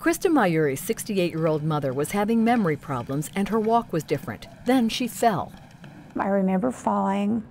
Krista Mayuri's 68-year-old mother was having memory problems and her walk was different. Then she fell. I remember falling,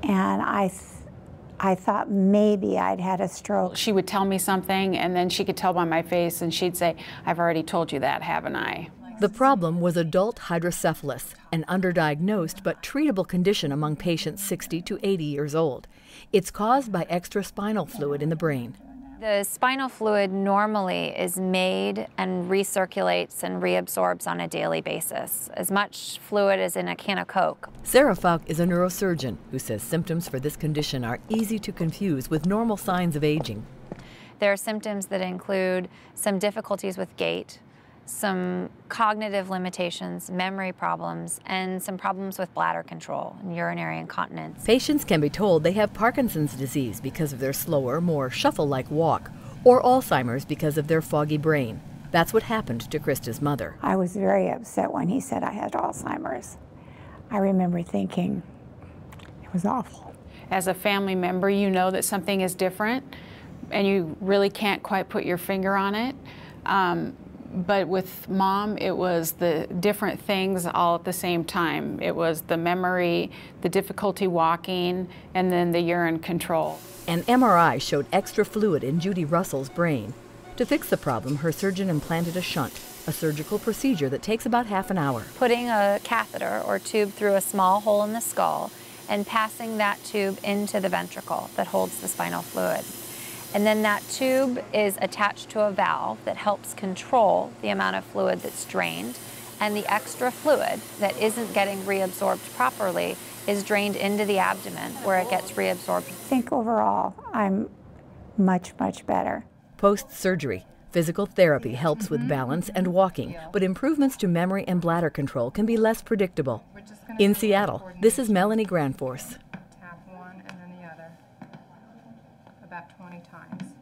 and I thought maybe I'd had a stroke. She would tell me something, and then she could tell by my face, and she'd say, "I've already told you that, haven't I?" The problem was adult hydrocephalus, an underdiagnosed but treatable condition among patients 60 to 80 years old. It's caused by extra spinal fluid in the brain. The spinal fluid normally is made and recirculates and reabsorbs on a daily basis, as much fluid as in a can of Coke. Sarah Falk is a neurosurgeon who says symptoms for this condition are easy to confuse with normal signs of aging. There are symptoms that include some difficulties with gait, some cognitive limitations, memory problems, and some problems with bladder control and urinary incontinence. Patients can be told they have Parkinson's disease because of their slower, more shuffle-like walk, or Alzheimer's because of their foggy brain. That's what happened to Krista's mother. I was very upset when he said I had Alzheimer's. I remember thinking it was awful. As a family member, you know that something is different, and you really can't quite put your finger on it. But with Mom, it was the different things all at the same time. It was the memory, the difficulty walking, and then the urine control. An MRI showed extra fluid in Judy Russell's brain. To fix the problem, her surgeon implanted a shunt, a surgical procedure that takes about half an hour. Putting a catheter or tube through a small hole in the skull and passing that tube into the ventricle that holds the spinal fluid. And then that tube is attached to a valve that helps control the amount of fluid that's drained, and the extra fluid that isn't getting reabsorbed properly is drained into the abdomen where it gets reabsorbed. I think overall I'm much, much better. Post-surgery, physical therapy helps with balance and walking, but improvements to memory and bladder control can be less predictable. In Seattle, this is Melanie Granforce. Tap one and then the other about 20 times.